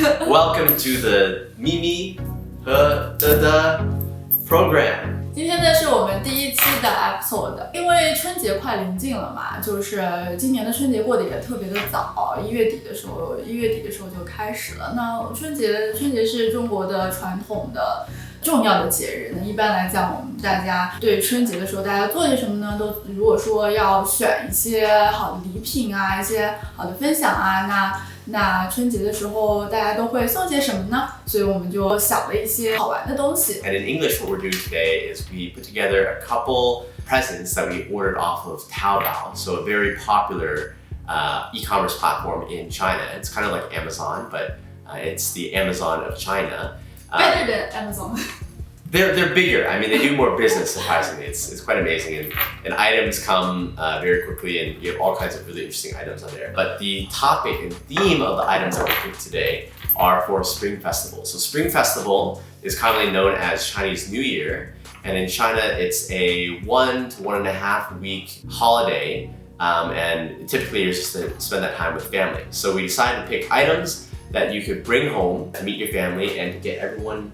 Welcome to the MiMi和DeDe program. 今天呢是我们第一期的 episode， 因为春节快临近了嘛，就是今年的春节过得也特别的早，1月底的时候就开始了。那春节是中国的传统的重要的节日。那一般来讲，我们大家对春节的时候，大家做些什么呢？都如果说要选一些好的礼品啊，一些好的分享啊，那春节的时候大家都会送些什么呢？所以我们就想了一些好玩的东西。 And in English, what we're doing today is we put together a couple presents that we ordered off of Taobao, so a very popular e-commerce platform in China. It's kind of like Amazon, but it's the Amazon of China. Better than Amazon. They're bigger. I mean, they do more business, surprisingly. It's quite amazing. And items come very quickly, and you have all kinds of really interesting items on there. But the topic and theme of the items that we picked today are for Spring Festival. So Spring Festival is commonly known as Chinese New Year. And in China, it's a 1 to 1.5 week holiday. And typically, you're just to spend that time with family. So we decided to pick items that you could bring home to meet your family and to get everyone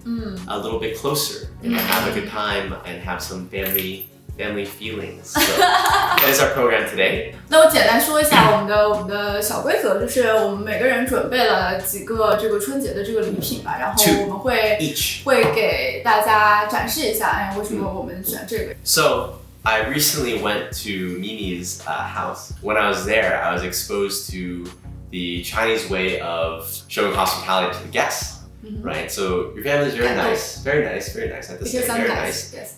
a little bit closer and to have a good time and have some family feelings. So that is our program today. 那我简单说一下我们的小规则，就是我们每个人准备了几个这个春节的这个礼品吧，然后我们会给大家展示一下，为什么我们选这个。So I recently went to MiMi's house. When I was there, I was exposed to the Chinese way of showing hospitality to the guests, right? So your family is very nice. I have to say, very nice. Yes.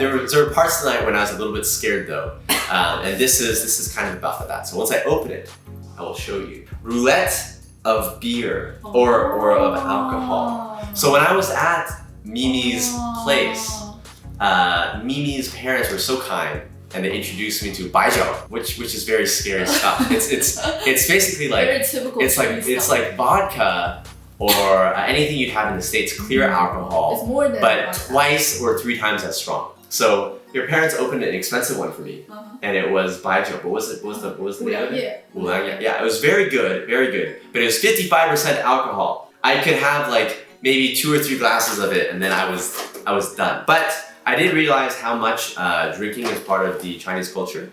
There were parts tonight when I was a little bit scared though, and this is kind of about that. So once I open it, I will show you. Roulette of beer or of alcohol. So when I was at MiMi's place, MiMi's parents were so kind. And they introduced me to baijiu, which is very scary stuff. It's basically like very typical. It's like vodka or anything you'd have in the States, clear alcohol, it's more than but vodka. Twice or 3 times as strong. So your parents opened an expensive one for me, and it was baijiu. What was the name of it? Yeah, it was very good, but it was 55% alcohol. I could have like maybe 2 or 3 glasses of it, and then I was done. But I did realize how much drinking is part of the Chinese culture.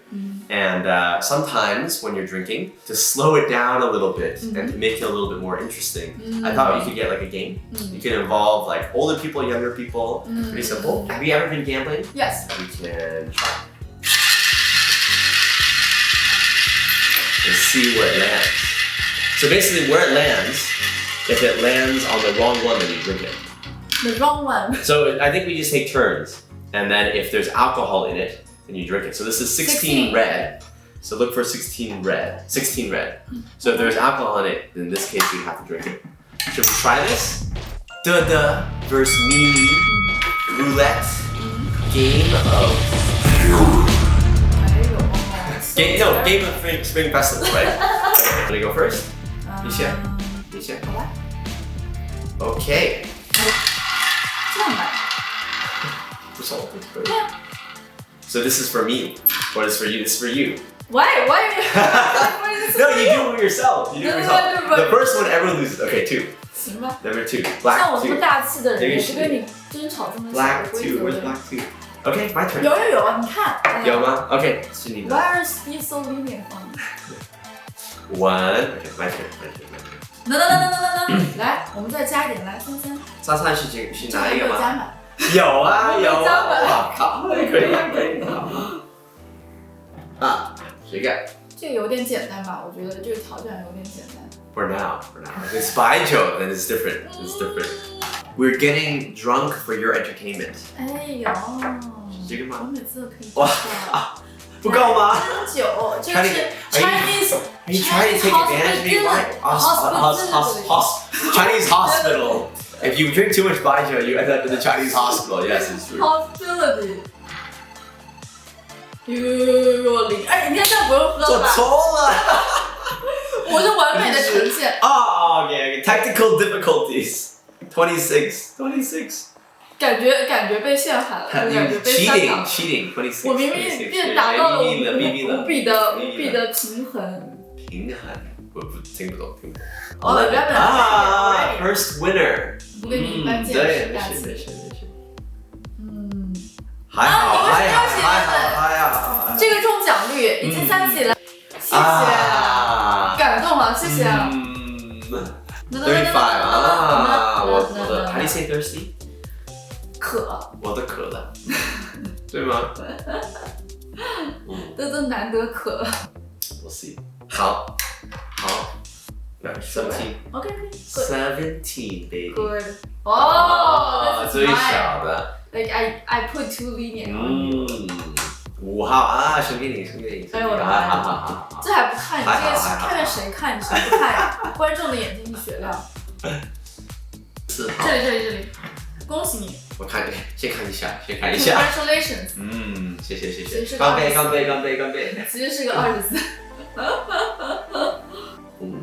And sometimes when you're drinking, to slow it down a little bit and to make it a little bit more interesting, I thought you could get like a game. You can involve like older people, younger people. Pretty simple. Have you ever been gambling? Yes. We can try. Let's see where it lands. So basically where it lands, if it lands on the wrong one, then you drink it. The wrong one. So I think we just take turns, and then if there's alcohol in it, then you drink it. So this is 16 red. So look for 16 red. So if there's alcohol in it, then in this case we have to drink it. Should we try this? DeDe versus MiMi Roulette game of game of Spring Festival, right? Want to go first? 你先。好吧。 Okay. 这样吧。不错。So this is for me, or this is for you? This is for you. Why? No, you do it yourself. The first one, everyone loses. Okay, 2. 行吧。Number 2, 像 black 我这么 2. 大气的人，也不跟你争吵这么小的 Black 规 2, 则 where's 的。 black 2? Okay, my turn. 有啊，你看。有吗? Okay, 是你的。 Why are you so lenient on me? 1. Okay, my turn. No. 来，我们再加一点，来3。33是哪一个吗？加满。有啊。哇靠，可以。啊，谁干？这个有点简单吧？我觉得这个挑战有点简单。For now. If it's baijiu, then it's different. We're getting drunk for your entertainment. 哎呦，这个吗？我每次都可以。哇，不够吗？真久，这个是 Chinese. Are you trying to take advantage of me? Chinese hospital. If you drink too much baijiu, you end up in the Chinese hospital. Yes, it's true. Hospitality. 0，哎，你看这样不用喝了吧？做错了。我是完美的呈现。Okay. Technical difficulties. 26. 感觉被陷害了，感觉被煽动。 cheating. 26. 我明明达到了无比的平衡。平衡，我听不懂。哦，不要。first winner。不给你一般见对，识，大没气。事。你为什么要写这个中奖率已经3级了，谢谢，感动了，谢谢。35啊，我的 How do you say thirsty？ 渴。我的渴了，对吗？德难得渴。We'll see。好，17。OK， 17 baby。 Good。哦，最小的。Like I put too lenient on you。5号啊，送给你。哎呦我的妈呀！这还不看？你这个看谁看？你谁不看呀？观众的眼睛是雪亮。4号。这里，恭喜你！我看，先看一下。Congratulations！谢谢。干杯！其实是个24。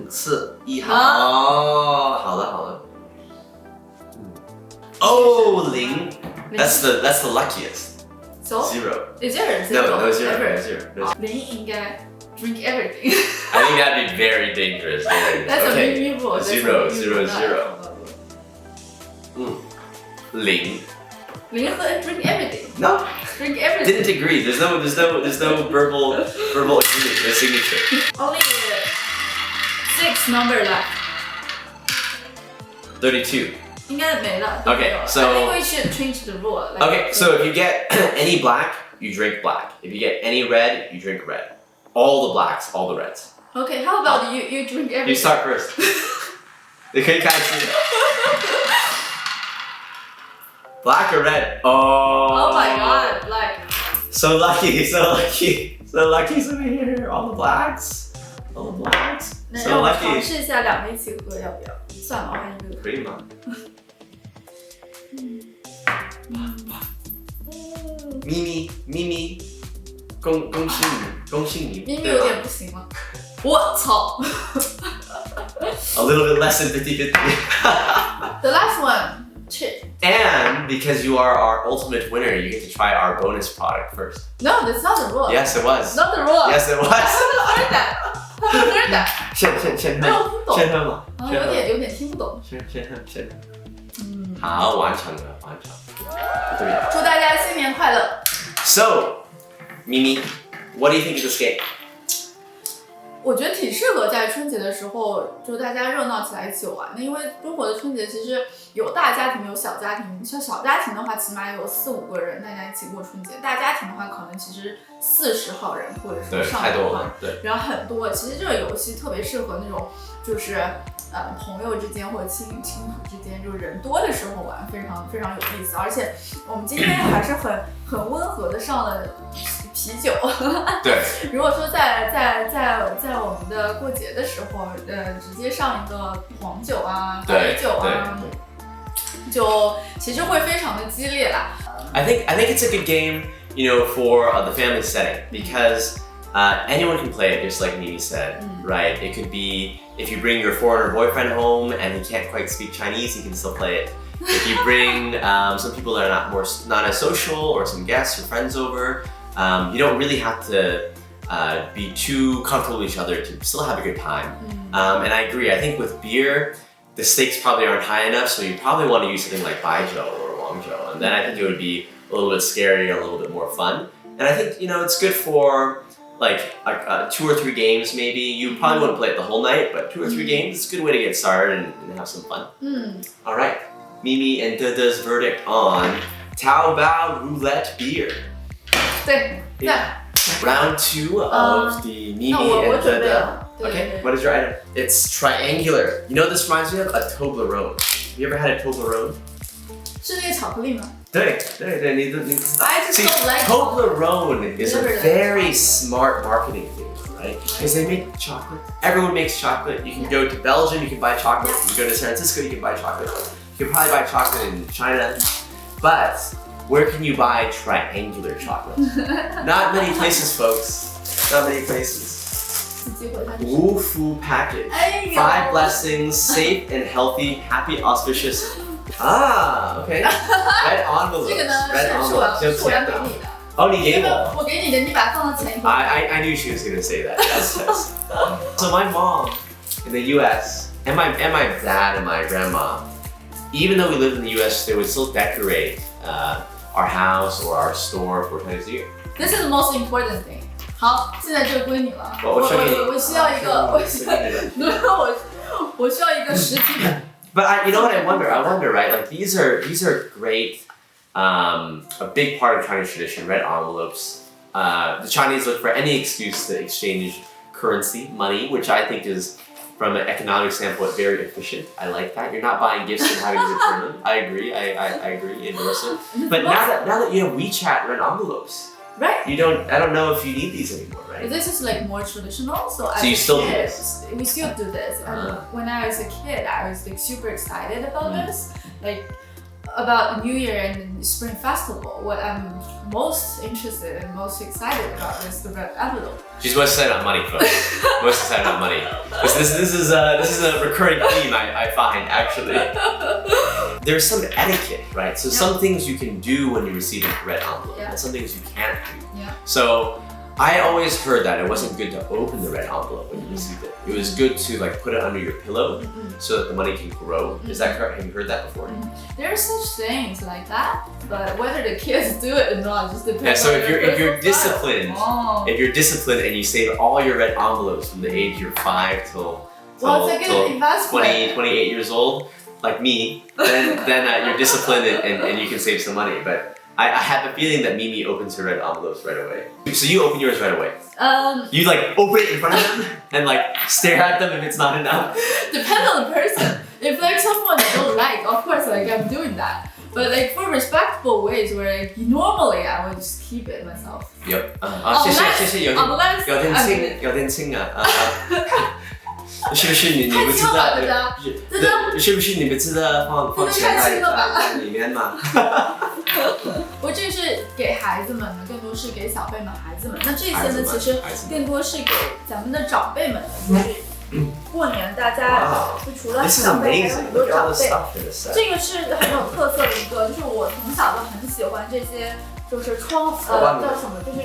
541号。哦，好的。Oh, 0. That's the luckiest. So? 0. Is there a 0? No, 0. 0应该 drink everything. I think that'd be very dangerous. That's a MiMi rule. 0. 0 和 drink everything. No. Drink everything. Didn't agree. There's no verbal agreement. No signature. Only 6 number left. 32. 应该没了。 Okay, so I think we should change the rule. Okay, so if you get any black, you drink black. If you get any red, you drink red. All the blacks, all the reds. Okay, how about you drink everything? You start first. 你可以开始。Black or red? Oh my god, like. So lucky. So here, all the blacks. So 让我 lucky. 尝试一下2个一起喝，要不要？算了，我还一个。可以吗？咪咪，恭喜你。咪咪有点不行了。我操 A little bit less than 50-50. The last one, chip. And because you are our ultimate winner, you get to try our bonus product first. No, that's not the rule. Yes, it was. Not the rule. Yes, it was. Heard that. 先没有听懂。先喝嘛。有点听不懂。先喝。好，完成了。对。祝大家新年快乐。So, Mimi, what do you think of this game? 我觉得挺适合在春节的时候，就大家热闹起来一起玩的。因为中国的春节其实有大家庭，有小家庭。像小家庭的话，起码有4-5个人，大家一起过春节。大家庭的话，可能其实40号人，或者是上百号。对，然后很多。其实这个游戏特别适合那种，就是朋友之间或者亲属之间，就是人多的时候玩，非常非常有意思。而且我们今天还是很温和的上了啤酒。对。如果说在我们的过节的时候，直接上一个黄酒啊、白酒啊，就其实会非常的激烈啦。I think it's a good game, for the family setting because anyone can play it, just like Mimi said, right? It could be if you bring your foreigner boyfriend home and he can't quite speak Chinese, he can still play it. If you bring some people that are not as social or some guests or friends over, you don't really have to be too comfortable with each other to still have a good time. And I agree. I think with beer, the stakes probably aren't high enough, so you probably want to use something like Baijiu or Wangzhou, and then I think it would be a little bit scary, a little bit more fun. And I think it's good for like 2 or 3 games maybe. You probably wouldn't play it the whole night, but 2 or 3 games, it's a good way to get started and have some fun. All right, MiMi and DeDe's verdict on Taobao Roulette beer. 对。Round 2 of the MiMi and DeDe. Okay, what is your item? It's triangular. You know what this reminds me of? A Toblerone. Have you ever had a Toblerone? 是那个巧克力吗？对，你 I just don't like Toblerone is a very smart marketing thing, right? Because they make chocolate. Everyone makes chocolate. You can go to Belgium, you can buy chocolate. You can go to San Francisco, you can buy chocolate. You can probably buy chocolate in China. But where can you buy triangular chocolate? Not many places, folks. Not many places. Wu Fu package. 5 blessings, safe and healthy, happy, auspicious. Ah, okay. Red envelope. 这个呢 Red 是 envelope. 我要给你的。哦，你给我。我给你的，你把它放到前一头。I knew she was gonna say that. Yes. So my mom in the U.S. and my dad and my grandma, even though we lived in the US, they would still decorate our house or our store for Chinese New Year. This is the most important thing. 好，现在这个归你了。我需要一个，我需要一个实体的。But you know what I wonder, right? Like these are great, a big part of Chinese tradition, red envelopes. The Chinese look for any excuse to exchange currency, money, which I think is, from an economic standpoint, very efficient. I like that. You're not buying gifts and having to return them. I agree. I agree. Endorse it. But now that you have WeChat red envelopes, right? I don't know if you need these anymore, right? This is like more traditional. So as you still kid, do this? We still do this. When I was a kid, I was like super excited about this. Like about New Year and Spring Festival, what I'm most interested and most excited about is the red envelope. She's most excited about money, folks. Most excited about money. This is a recurring theme I find actually. There's some etiquette, right? So some things you can do when you receive a red envelope, and some things you can't do. Yeah. So I always heard that it wasn't good to open the red envelope when you received it. It was good to like put it under your pillow so that the money can grow. Is that correct? Have you heard that before? There are such things like that, but whether the kids do it or not just depends. Yeah. So on if you're disciplined, if you're disciplined and you save all your red envelopes from the age you're 5 till 20, 28 years old, like me, then you're disciplined and you can save some money. But I have a feeling that Mimi opens her red envelopes right away. So you open yours right away. You like open it in front of them and like stare at them if it's not enough. Depends on the person. If like someone you don't like, of course like I'm doing that. But like for respectful ways where like, normally I would just keep it myself. Yep. 谢谢有点轻啊。是不是你们知道？是不是你们知道放钱在里面吗？我这是给孩子们的，更多是给小辈们、孩子们。那这些呢，其实更多是给咱们的长辈们的。所以过年大家就除了小辈，还有很多长辈。这个是很有特色的一个，就是我从小就很喜欢这些，就是叫什么，就是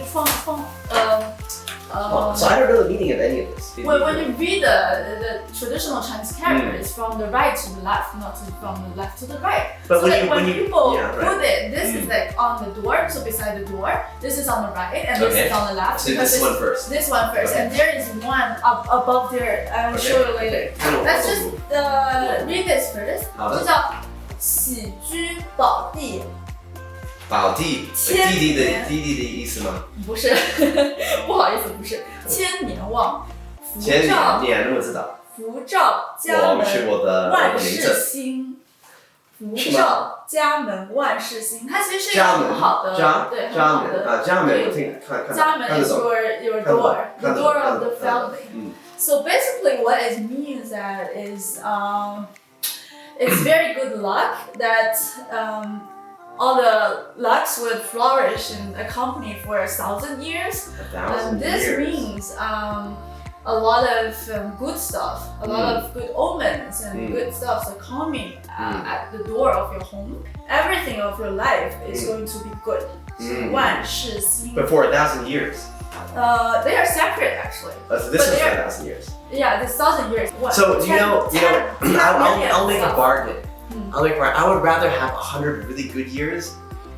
So I don't know the meaning of any of this. When you read the traditional Chinese characters from the right to the left, not from the left to the right. But so when people put it, this is like on the door, so beside the door. This is on the right, and this is on the left. So this one first. This one first, and there is one up above there. I'll show you later. Let's just read this first. 就叫喜居保地。保地，弟弟的意思吗？不是，不好意思，不是。千年旺，福照家门万事兴，福照家门万事兴。它其实是一个很好的，对，很好的。家门，我听看。家门 is your door, the door of the family. So basically, what it means that is, it's very good luck that all the lucks would flourish and accompany for 1,000 years. And this means a lot of good stuff, a lot of good omens and good stuff are coming at the door of your home. Everything of your life is going to be good. 万事兴. But for 1,000 years. They are separate actually. So this is for 1,000 years. Yeah, this 1,000 years. What? So I'll make a bargain. I would rather have 100 really good years,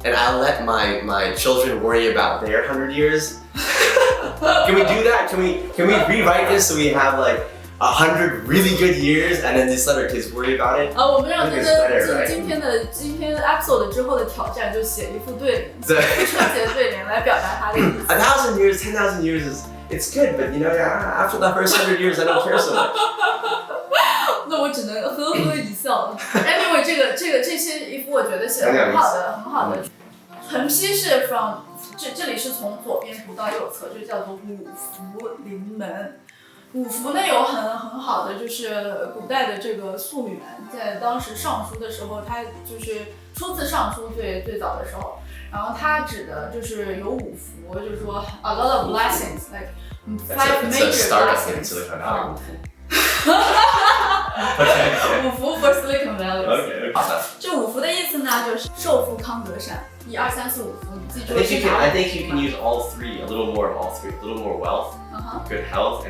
and I'll let my children worry about their 100 years. Can we do that? Can we rewrite this so we have like 100 really good years, and then just let our kids worry about it? 我们让今天 episode 之后的挑战就写一副对联，春节对联来表达它的意思。1,000 years, 10,000 years it's good, but after the first 100 years, I don't care so much. 那我只能呵呵一笑了。Anyway， 这些衣服我觉得写得很好的。横批是 from 这里是从左边读到右侧，就叫做五福临门。五福呢有很好的就是古代的这个溯源，在当时上书的时候，它就是初次上书最早的时候，然后它指的就是有五福，就是说 a lot of blessings, like 5 major blessings。五福 for Silicon Valley。好的。这五福的意思呢，就是寿富康德善，1、2、3、4、5福，你记住是啥 I think you can use all three, a little more of all three, a little more wealth, good health,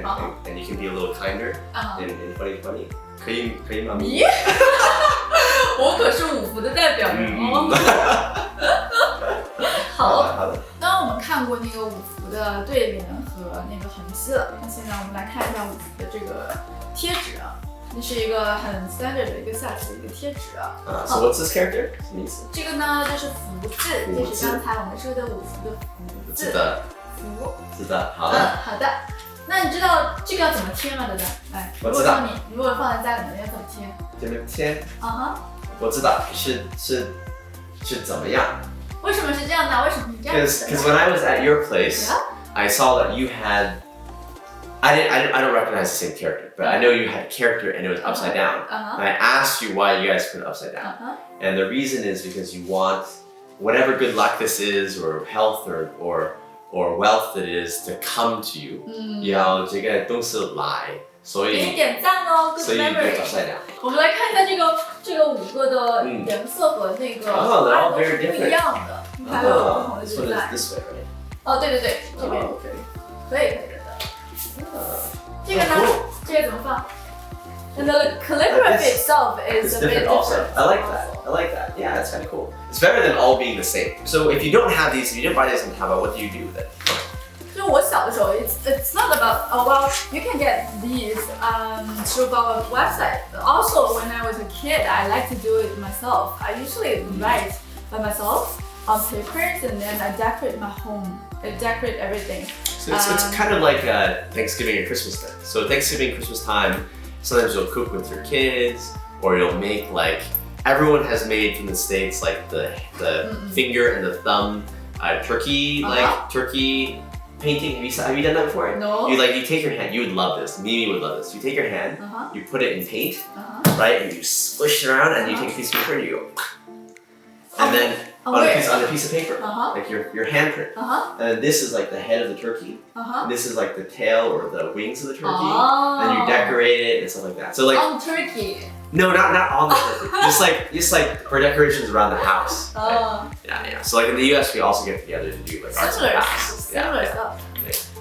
and you can be a little kinder in 2020. 可以吗？咦，我可是五福的代表人哦。好的。刚刚我们看过那个五福的对联和那个横批了，那现在我们来看一下五福的这个贴纸啊，这是一个很 standard 的一个 size 的一个贴纸啊。So what's this character？ 什么意思？这个呢就是福字，就是刚才我们说的五福的福字。福。是的，好的。好的。那你知道这个要怎么贴吗，德德？哎，我知道。如果放在家里面要怎么贴？怎么贴？我知道，是怎么样？为什么是这样呢？为什么是这样子 Because when I was at your place, I saw that you had. I don't recognize the same character, but I know you had a character and it was upside down. And I asked you why you guys put it upside down. And the reason is because you want whatever good luck this is, or health, or wealth it is to come to you. 要这个东西来，所以给你点赞哦 ，Good memory。我们来看一下这个五个的颜色和那个图案都是不一样的，还有不同的图案。哦，对，这边可以的。这个呢？这个怎么放？And the calligraphy itself is a bit different. Also. I like that. Yeah, that's kind of cool. It's better than all being the same. So if you don't have these, if you didn't buy this on Taobao, what do you do with it? 就我小的时候 it's not about well you can get these through our website. Also when I was a kid, I like to do it myself. I usually write by myself on papers and then I decorate my home. I decorate everything. So it's kind of like Thanksgiving and Christmas then. So Thanksgiving, Christmas time, sometimes you'll cook with your kids, or you'll make like everyone has made from the States like the finger and the thumb turkey like turkey painting. Have you done that before? No. You take your hand. You would love this. Mimi would love this. You take your hand, you put it in paint, right, and you squish it around, and you take a piece of paper and you go, and then on a piece of paper, like your handprint. And then this is like the head of the turkey. And this is like the tail or the wings of the turkey. And you decorate it and stuff like that. So like on turkey. No, not on the turkey. just like for decorations around the house. Yeah. So like in the US, we also get together to do like arts and crafts. Similar stuff.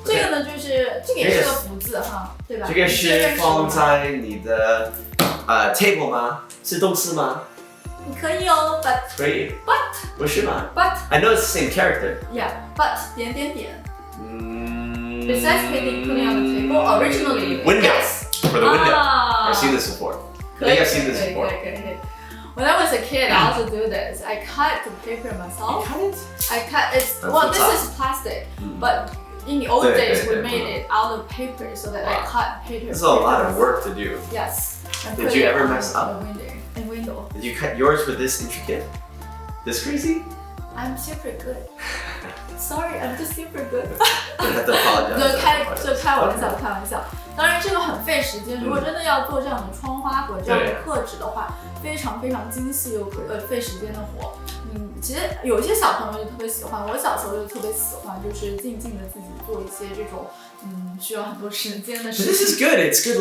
这个呢就是这个也是个福字哈，对吧？这个是放在你的table 吗？是动词吗？你可以哦 ，but 可以 but 不是吗 but I know it's the same character. Yeah, but 点点点。Besides putting on the table, originally windows for the window. I've seen this before. I think I've seen this before. When I was a kid, I also do this. I cut the paper myself. You cut it? I cut it. Well, this is plastic, but in the old days, we made it out of paper so that I cut paper. This is a lot of work to do. Yes. Did you ever mess up? Window. Did you cut yours with this intricate? This crazy? I'm super good. Sorry, I'm just super good. 就开玩笑。当然这个很费时间，如果真的要做这样的窗花和这样的刻纸的话，非常非常精细又费时间的活。其实有一些小朋友就特别喜欢，我小时候就特别喜欢，就是静静的自己做一些这种需要很多时间的事情。This is good. It's good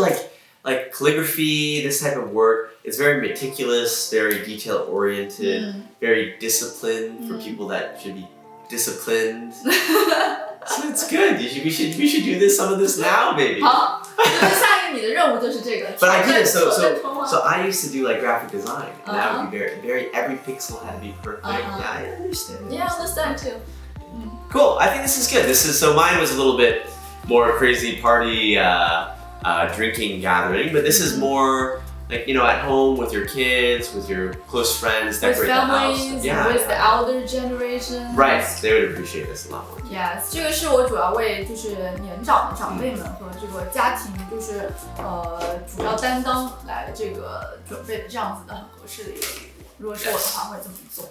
like calligraphy, this type of work. It's very meticulous, very detail oriented, very disciplined for people that should be disciplined. So it's good. We should do some of this now, maybe. 好，就是下一个你的任务就是这个。But I did it. So I used to do like graphic design, and that would be very every pixel had to be perfect. Yeah, I understand. Yeah, I understand too. Cool. I think this is good. So mine was a little bit more crazy party. Drinking gathering, but this is more like at home with your kids, with your close friends, decorate the house. With the elder generation. Right, they would appreciate this a lot more. Yes, 这个是我主要为就是年长的长辈们和这个家庭就是主要担当来这个准备的这样子的很合适的一个礼物。如果是我的话，会这么做。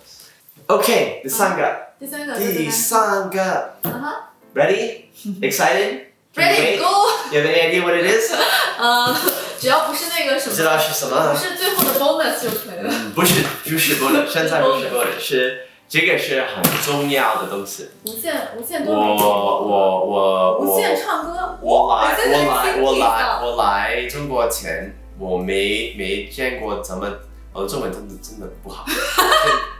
Okay, 第三个。Ready? Excited? Ready, go! You have any idea what it is? 只要不是那个什么，知道是什么？不是最后的 bonus 就可以了。不是 bonus， 现在不是 bonus， 这个是很重要的东西。无限多美。无限唱歌。我来中国前，我没见过这么，我的中文真的不好，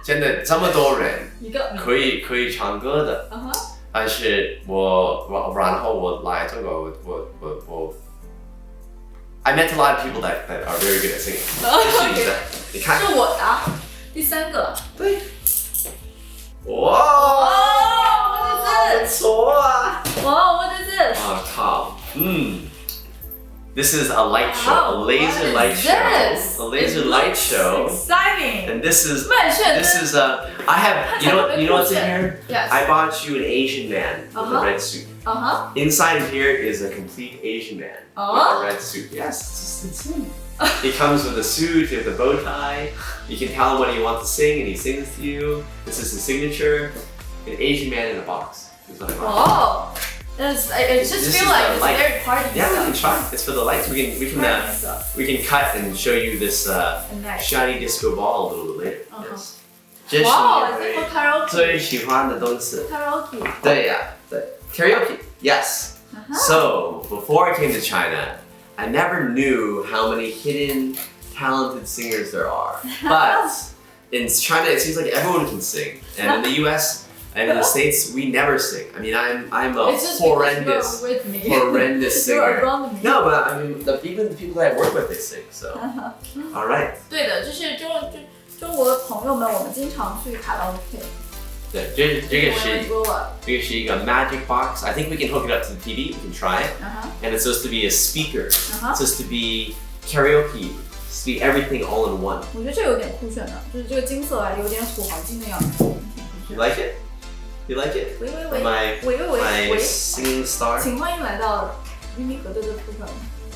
真的这么多人可以唱歌的。但是然后我来中国，我 I met a lot of people that are very good at singing. 你看，是我的第3个。对。哇，不错啊。哇 ，What is this? 啊靠，This is a light show, Wow, a laser light show, a laser light show. Exciting. And this is I have you know what's in here? Yes. I bought you an Asian man with a red suit. Inside of here is a complete Asian man with a red suit. Yes, it's him. He comes with a suit, with a bow tie. You can tell him what you want to sing, and he sings to you. This is his signature. An Asian man in a box. Is what I bought. Oh. I just feel like it's very party Yeah, stuff. we can try. It's for the lights. We can cut and show you this shiny disco ball a little bit later. Yes. Wow, it's for karaoke. 最喜欢的东西。Karaoke. 对呀，对 Karaoke. Yes. So before I came to China, I never knew how many hidden, talented singers there are. But in China, it seems like everyone can sing, and in the U.S. and in the States, we never sing. I mean, I'm a horrendous singer. You're around me. No, but I mean, even the people that I work with, they sing. So, all right. 对的，就是中国的朋友们，我们经常去卡拉 OK。对，这个是一个 magic box. I think we can hook it up to the TV. We can try it. And it's supposed to be a speaker. It's supposed to be karaoke. It's supposed to be everything all in one. 我觉得这有点酷炫的，就是这个金色啊，有点土豪金的样子。You like it? You like it? 喂 My singing star. 请欢迎来到咪咪和德的部分。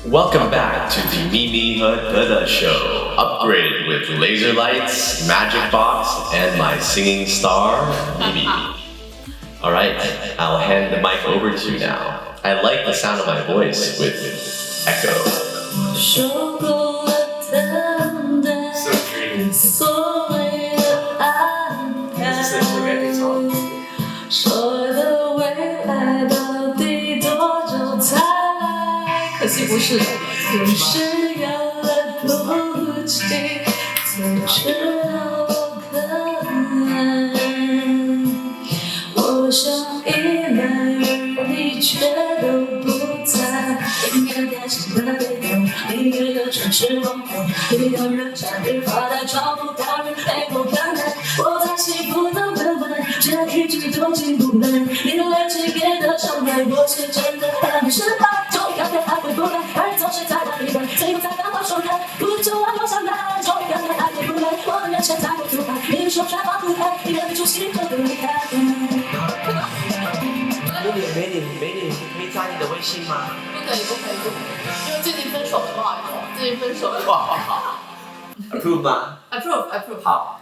Welcome back to the MiMi and DeDe show, upgraded with laser lights, magic box, and my singing star, MiMi. Alright, I'll hand the mic over to you now. I like the sound of my voice with echo. So dreamy. Is this a romantic song? 说的未来到底多久才来？可惜不是的，可是有了不起，才知道我可爱。我想依赖而你却都不在。音乐电视的背后，音乐的城市网红，一个人假日发呆，找不到人陪我看待。我在幸福的门外，却一直都进不来。你来起别的伤害，我是真的很失败。终于感觉爱回不来，而总是在那里来，最后才刚好说开，不就爱我上来。终于感觉爱回不来，我的人生在我阻碍，你说全放不开，你的出息都不离开。美女，可以加你的微信吗？不可以，因为最近分手了，不好意思，最近分手了。Approve 吗 ？Approve。好。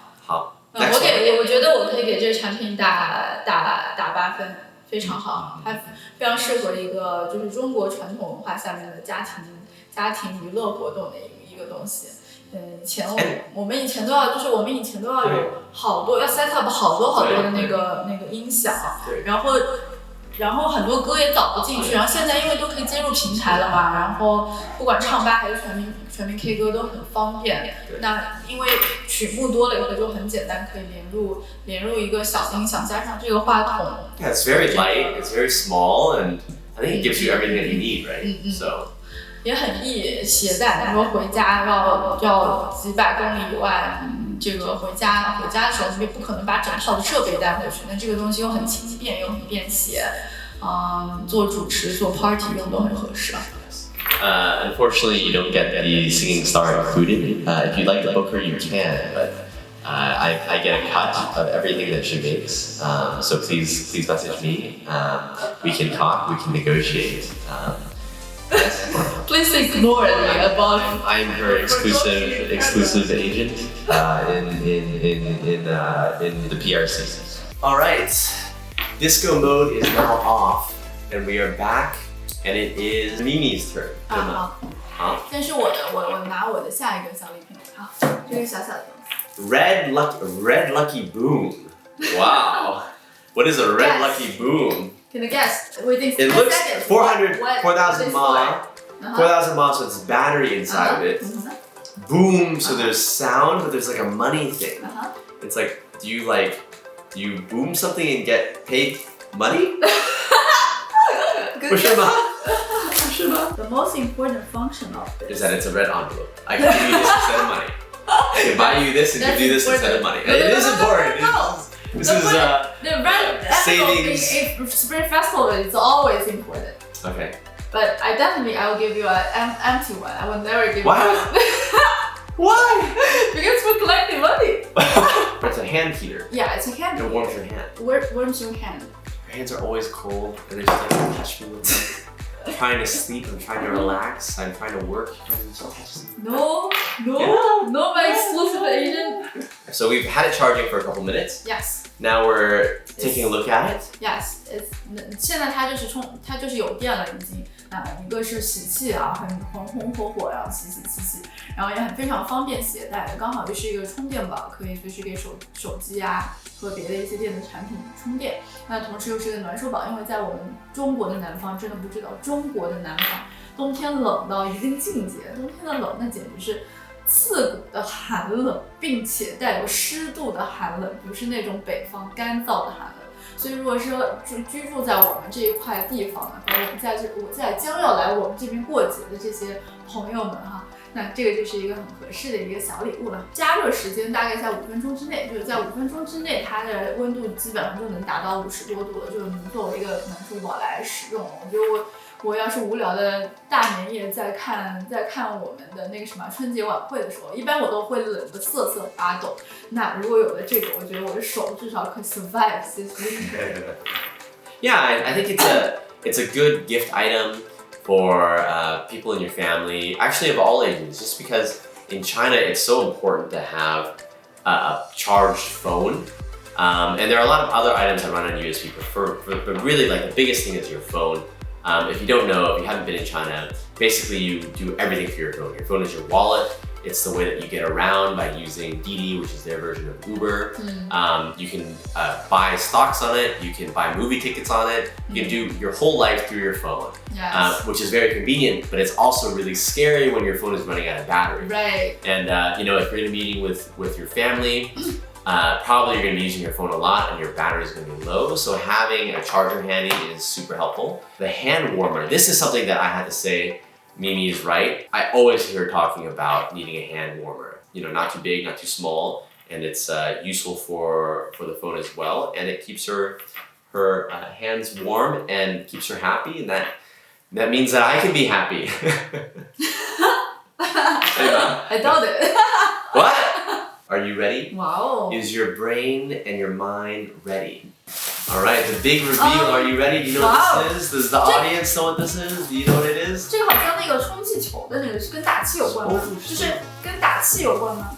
我觉得我可以给这个产品打8分，非常好，它非常适合一个就是中国传统文化下面的家庭娱乐活动的一个东西。我们以前都要有好多要 set up 好多的那个音响，然后很多歌也导不进去，然后现在因为都可以接入平台了嘛，然后不管唱吧还是全民 K 歌都很方便。那因为曲目多了以后就很简单，可以连入一个小音响，加上这个话筒。Yeah, it's very light, it's very small, and I think it gives you everything that you need, right? So. 也很易携带，你说回家要几百公里以外，这个回家的时候你不可能把整套的设备带回去，那这个东西又很轻便又很便携，做主持做 party 用都很合适。Unfortunately, you don't get the singing star included. If you'd like to book her, you can, but I get a cut of everything that she makes. So please message me. We can talk, we can negotiate. Please ignore me about. I'm her exclusive agent in the PRC. All right, disco mode is now off, and we are back, and it is Mimi's turn. 好，先是我拿我的下一个小礼品，好，这个小小的东西。Red lucky boom. Wow. What is a red lucky boom? Can you guess? Within it looks seconds. 4,000 miles. 4,000 miles, so it's battery inside of it. Boom, so there's sound, but there's like a money thing. It's like, do you boom something and get paid money? 不是吗？ The most important function of this is that it's a red envelope. I can give you this instead of money. I can buy you this and give you this instead of money. It is important. This is the red savings. envelope in Spring Festival is always important. Okay. But I will give you an empty one. I will never give Why? you Why? because we're collecting money. It's a hand heater. Yeah, it's a hand It heater. warms your hand. Warms your hand. Your hands are always cold, and they just like touch me with them. I'm trying to sleep, I'm trying to relax, I'm trying to work, and just touches me. No, my exclusive agent. So we've had it charging for a couple minutes. Yes. Now we're taking a look at it. Yes, 现在它就是有电了已经一个是洗器啊，很红火，然后洗，然后也非常方便携带，刚好就是一个充电宝，可以随时给手机啊和别的一些电子产品充电。那同时又是一个暖手宝，因为在我们中国的南方，真的不知道中国的南方冬天冷到一定境界，冬天的冷那简直是刺骨的寒冷，并且带有湿度的寒冷，不是那种北方干燥的寒冷。所以如果是居住在我们这一块地方的，和我在将要来我们这边过节的这些朋友们哈，那这个就是一个很合适的一个小礼物了。加热时间大概在5分钟之内，就是在5分钟之内，它的温度基本上就能达到50多度了，就能作为一个暖手宝来使用。我觉得我要是无聊的大年夜在看我们的那个什么春节晚会的时候，一般我都会冷得瑟瑟发抖。那如果有了这个，我觉得我的手至少可以 survive this winter. Yeah, I think it's a good gift item for people in your family, actually of all ages, just because in China it's so important to have a charged phone. And there are a lot of other items that run on USB, but really like the biggest thing is your phone. If you don't know, if you haven't been in China, basically you do everything through your phone. Your phone is your wallet. It's the way that you get around by using DeDe, which is their version of Uber. You can buy stocks on it. You can buy movie tickets on it. You can do your whole life through your phone, Yes. which is very convenient, but it's also really scary when your phone is running out of battery. Right. And if you're going to be meeting with your family, probably you're going to be using your phone a lot and your battery is going to be low. So having a charger handy is super helpful. The hand warmer, this is something that I had to say, Mimi is right. I always hear her talking about needing a hand warmer. Not too big, not too small, and it's useful for the phone as well. And it keeps her hands warm and keeps her happy, and that means that I can be happy. I doubt it. What? Are you ready? Wow. Is your brain and your mind ready? All right, the big reveal. Are you ready? Do you know what this is? Does the audience know what this is? Do you know what it is? 这个好像那个充气球的那个是跟打气有关吗？就是跟打气有关吗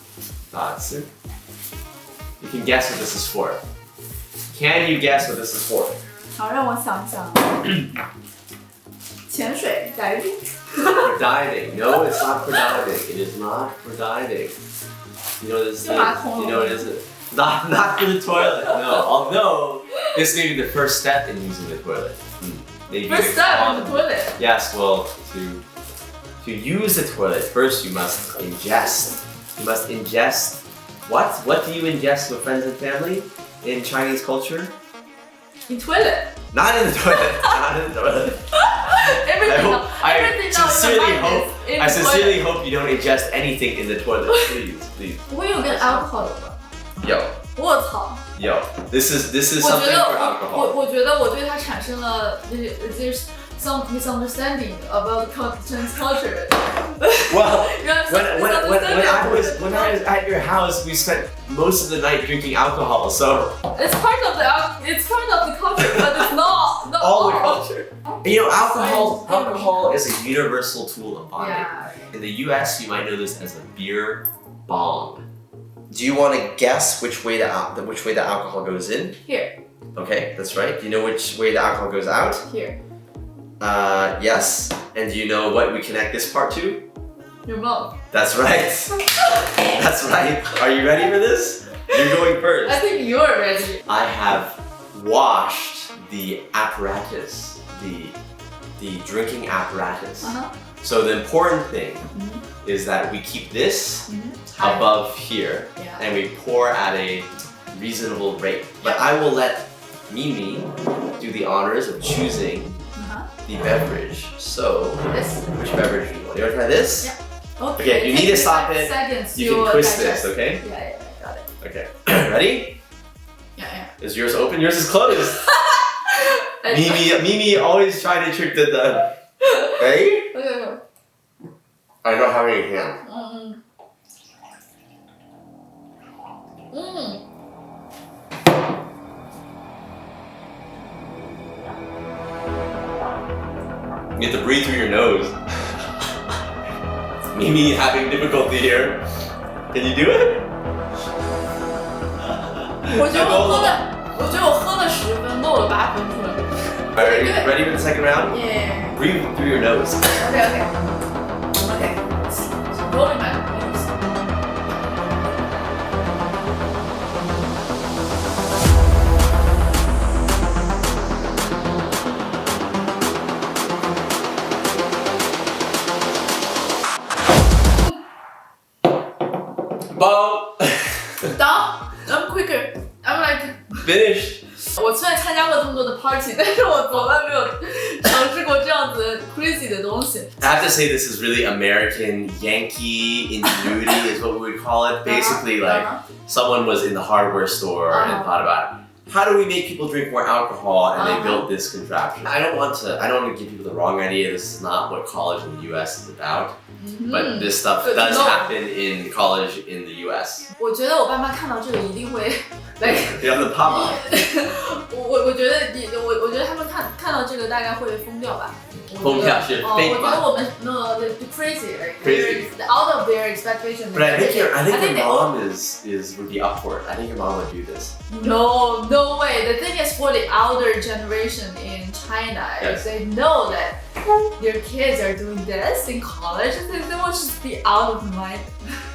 ？You can guess what this is for. Can you guess what this is for? 好，让我想一想。潜水 diving. For diving. No, it's not for diving. It is not for diving. You know what this is? You know what it is? Not for the toilet. No. Although this may be the first step in using the toilet. Maybe First step in the toilet. Yes. Well, to use the toilet, first you must ingest. You must ingest. What? What do you ingest with friends and family in Chinese culture? In toilet. Not in the toilet. Not in the toilet. I sincerely hope you don't ingest anything in the toilet. Please. 不会有跟 alcohol 有关？有。我操！有。This is something for alcohol. 我觉得我对它产生了 there's some misunderstanding about Chinese culture. Well, when I was at your house, we spent most of the night drinking alcohol, so it's part of the culture, but it's not all the culture. Alcohol is a universal tool of bonding. Yeah. In the US, you might know this as a beer bong. Do you want to guess which way the alcohol goes in? Here. Okay, that's right. Do you know which way the alcohol goes out? Here. Yes. And do you know what we connect this part to? Your mouth. That's right. That's right. Are you ready for this? You're going first. I think you're ready. I have washed the apparatus, the drinking apparatus. So the important thing is that we keep this above here and we pour at a reasonable rate. But I will let Mimi do the honors of choosing the beverage. So, This. which beverage do you want? You want to try this? Yeah. Okay, you need to stop it. Seconds You can twist this, okay? Yeah, got it. Okay, ready? Yeah. Is yours open? Yours is closed. Mimi always trying to trick the. Ready? Okay. I don't have any hand. You have to breathe through your nose. Mimi having difficulty here. Can you do it? 我觉得我喝了10分，漏了8分出来。Are you ready for the second round? Yeah. Breathe through your nose. Okay. Rolling my nose. Bong. Done. I'm quicker. I'm like. Finished. 我虽然参加过这么多的 party， 但是我从来没有尝试过这样子 crazy 的东西。I have to say this is really American Yankee ingenuity is what we would call it. Basically, like someone was in the hardware store and thought about how do we make people drink more alcohol, and they built this contraption. I don't want to give people the wrong idea. This is not what college in the U.S. is about. But this stuff does happen in college in the U.S. 我觉得我爸妈看到这个一定会 like 让他怕吗？我觉得他们看到这个大概会疯掉吧。疯掉是我觉得我们 no crazy like crazy out of their expectation. But I think your mom would be up for it. I think your mom would do this. No way. The thing is for the older generation in China, if they know that their kids are doing this in college, they will just be out of mind.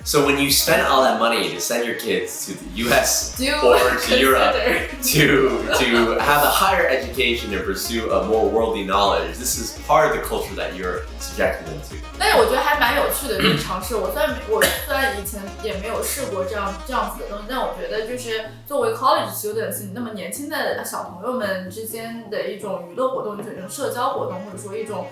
So when you spend all that money to send your kids to the US or to Europe to have a higher education and pursue a more worldly knowledge, this is part of the culture that you're subjecting them to. 但是我觉得还蛮有趣的这个尝试。我虽然以前也没有试过这样子的东西，但我觉得就是作为 college students， 你那么年轻的小朋友们之间的一种娱乐活动，就是一种社交活动，或者说一种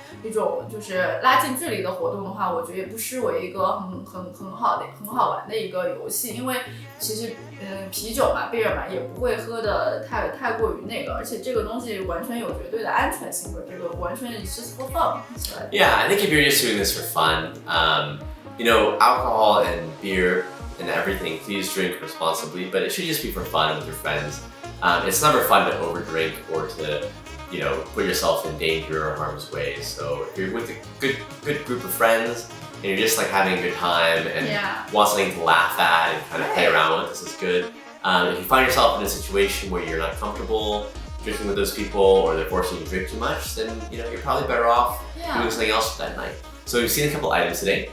就是拉近距离的活动的话，我觉得也不失为一个很好玩的一个游戏。因为其实啤酒嘛 beer 嘛也不会喝的太过于那个，而且这个东西完全有绝对的安全性的，这个完全 is just for fun. Yeah, I think if you're just doing this for fun, alcohol and beer and everything, please drink responsibly, but it should just be for fun with your friends. It's never fun to overdrink or to, put yourself in danger or harm's way. So if you're with a good group of friends and you're just like having a good time and want something to laugh at and kind of play around with, this is good. If you find yourself in a situation where you're not comfortable drinking with those people or they're forcing you to drink too much, then you're probably better off doing something else that night. So we've seen a couple items today.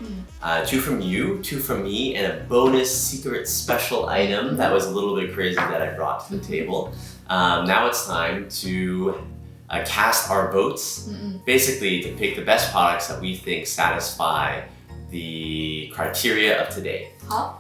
2 from you, 2 from me, and a bonus secret special item that was a little bit crazy that I brought to the table. Now it's time to cast our votes, basically to pick the best products that we think satisfy the criteria of today.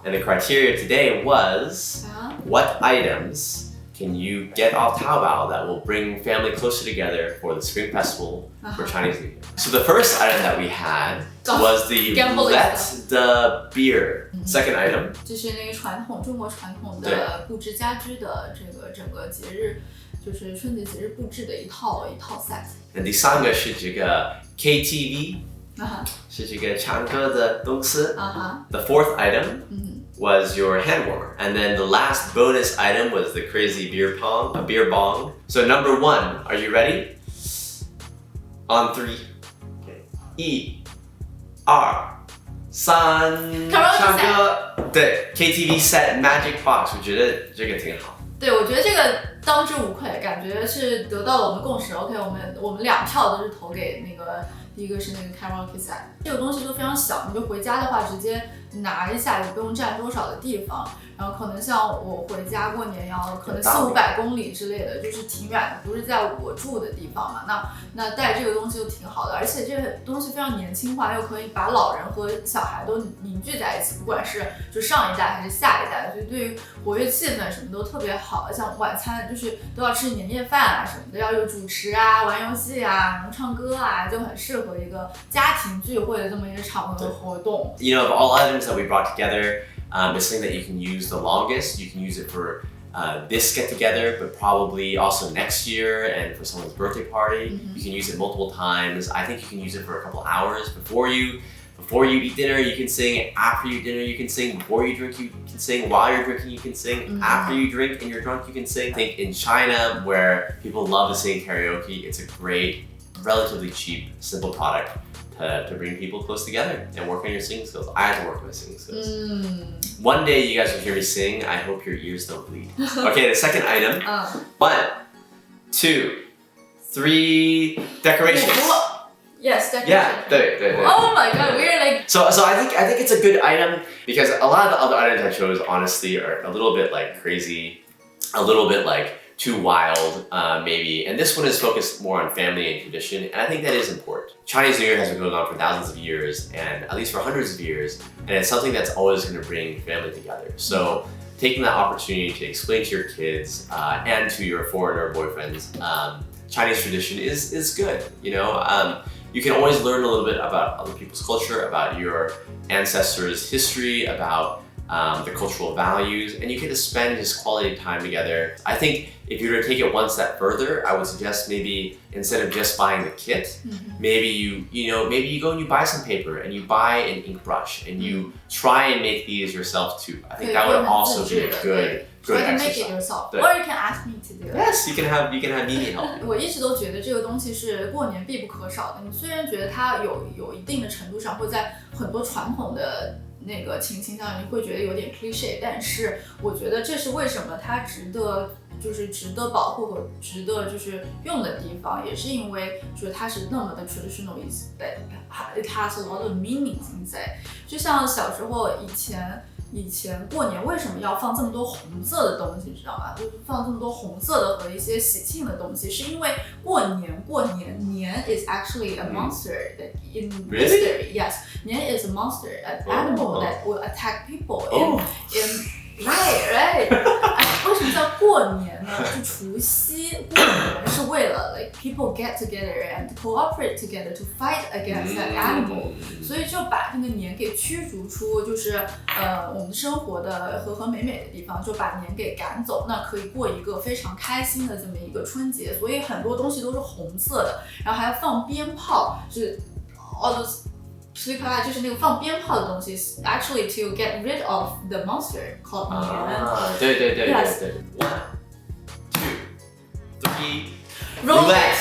And the criteria today was what items can you get off Taobao that will bring family closer together for the Spring Festival for Chinese New Year? So the first item that we had was the Roulette the beer. Second item. 就是那个中国传统的布置家居的这个整个节日，就是春节节日布置的一套 set。那第三个是这个 KTV， 是这个唱歌的东西。The fourth item was your hand warmer. And then the last bonus item was the crazy beer bong. So number 1, are you ready? On 3. Okay. 1, 2, 3. 唱歌。对 KTV set magic box， 我觉得这个挺好。对，我觉得这个当之无愧，感觉是得到了我们共识。OK， 我们2票都是投给那个。第一个是那个 Karaoke set， 这个东西就非常小，你就回家的话直接拿一下，也不用占多少的地方。然后可能像我回家过年要可能400-500公里之类的，就是挺远的，不是在我住的地方嘛。那带这个东西就挺好的，而且这个东西非常年轻化，又可以把老人和小孩都凝聚在一起，不管是就上一代还是下一代，所以对于活跃气氛什么都特别好。像晚餐就是都要吃年夜饭啊什么的，要有主持啊、玩游戏啊、然后唱歌啊，就很适合一个家庭聚会的这么一个场合的活动。You know, of all items that we brought together, it's something that you can use the longest. You can use it for this get together, but probably also next year and for someone's birthday party. You can use it multiple times. I think you can use it for a couple hours before you eat dinner. You can sing. After you eat dinner, you can sing. Before you drink, you can sing. While you're drinking, you can sing. After you drink and you're drunk, you can sing. I think in China, where people love to sing karaoke, it's a great, relatively cheap, simple product to bring people close together and work on your singing skills. I had to work on my singing skills. One day you guys will hear me sing. I hope your ears don't bleed. Okay, the second item. 1, 2, 3 decorations. Yes, decoration. Yeah, 对。 Oh my god, we're like. So I think it's a good item because a lot of the other items I chose honestly are a little bit like crazy, a little bit like too wild, maybe. And this one is focused more on family and tradition, and I think that is important. Chinese New Year has been going on for thousands of years, and at least for hundreds of years, and it's something that's always going to bring family together. So taking that opportunity to explain to your kids and to your foreigner boyfriends, Chinese tradition is good. You know, you can always learn a little bit about other people's culture, about your ancestors' history, about the cultural values, and you get to spend just quality time together. I think if you were to take it one step further, I would suggest maybe instead of just buying the kit, maybe you go and you buy some paper and you buy an ink brush and you try and make these yourself too. I think that would also be a good Try to make exercise. it yourself, 对 or you can ask me to do it. Yes, you can have MiMi help. 我一直都觉得这个东西是过年必不可少的。你虽然觉得它有一定的程度上会在很多传统的那个情形上你会觉得有点 cliche， 但是我觉得这是为什么它值得保护和值得用的地方，也是因为就是它是那么的 traditional, it has a lot of meanings inside。就像小时候以前过年为什么要放这么多红色的东西，你知道吗？就是放这么多红色的和一些喜庆的东西，是因为过年 is actually a monster that in history. Yes, 年 is a monster, an animal that will attack people in right. 为什么叫过年呢？就除夕过年是为了 like people get together and cooperate together to fight against that animal， 所以就把那个年给驱逐出我们生活的和和美美的地方，就把年给赶走，那可以过一个非常开心的这么一个春节。所以很多东西都是红色的，然后还要放鞭炮，就是 all those。就是那个放鞭炮的东西 actually to get rid of the monster called 年。对。Yes. 1, 2, 3. Roulette.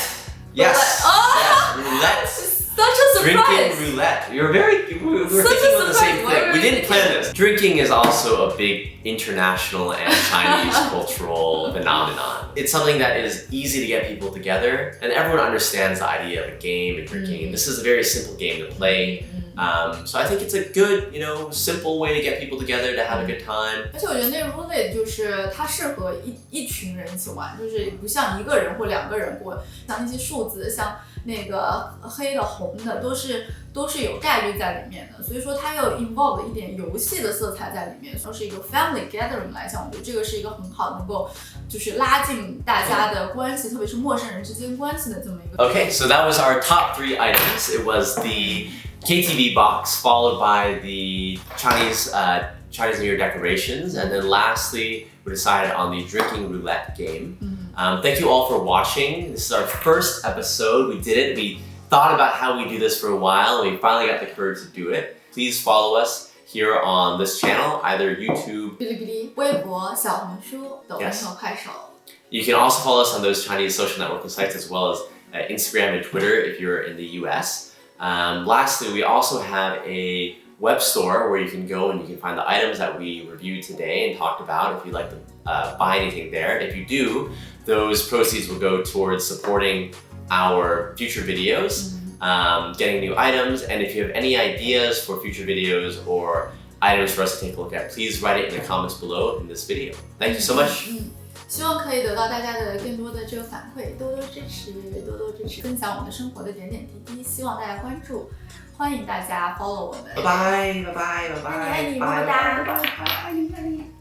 Yes. Oh! Yes. Roulette. Such a surprise. Drinking roulette. We were thinking of the same thing. We didn't plan this. Drinking is also a big international and Chinese cultural phenomenon. It's something that is easy to get people together, and everyone understands the idea of a game and drinking. And this is a very simple game to play. So I think it's a good, simple way to get people together to have a good time. 而且我觉得那个 roulette 就是它适合一群人一起玩，就是不像一个人或两个人过，像那些数字，像那个黑的、红的，都是有概率在里面的，所以说它又 involve 一点游戏的色彩在里面，说是一个 family gathering 来讲，我觉得这个是一个很好能够就是拉近大家的关系，特别是陌生人之间关系的这么一个。Okay, so that was our top 3 items. It was the KTV box, followed by the Chinese New Year decorations, and then lastly, we decided on the drinking roulette game. Thank you all for watching. This is our first episode. We did it. We thought about how we do this for a while, and we finally got the courage to do it. Please follow us here on this channel, either YouTube. 哔哩哔哩、微博、小红书、抖音和快手。You can also follow us on those Chinese social networking sites as well as Instagram and Twitter if you're in the US. Lastly, we also have a web store where you can go and you can find the items that we reviewed today and talked about if you'd like to buy anything there. If you do, those proceeds will go towards supporting our future videos, getting new items, and if you have any ideas for future videos or items for us to take a look at, please write it in the comments below in this video. Thank you so much. 希望可以得到大家的更多的这个反馈，多多支持，多多支持，分享我们的生活的点点滴滴。希望大家关注，欢迎大家 follow 我们。拜拜拜拜拜拜，爱你，么么哒，拜拜。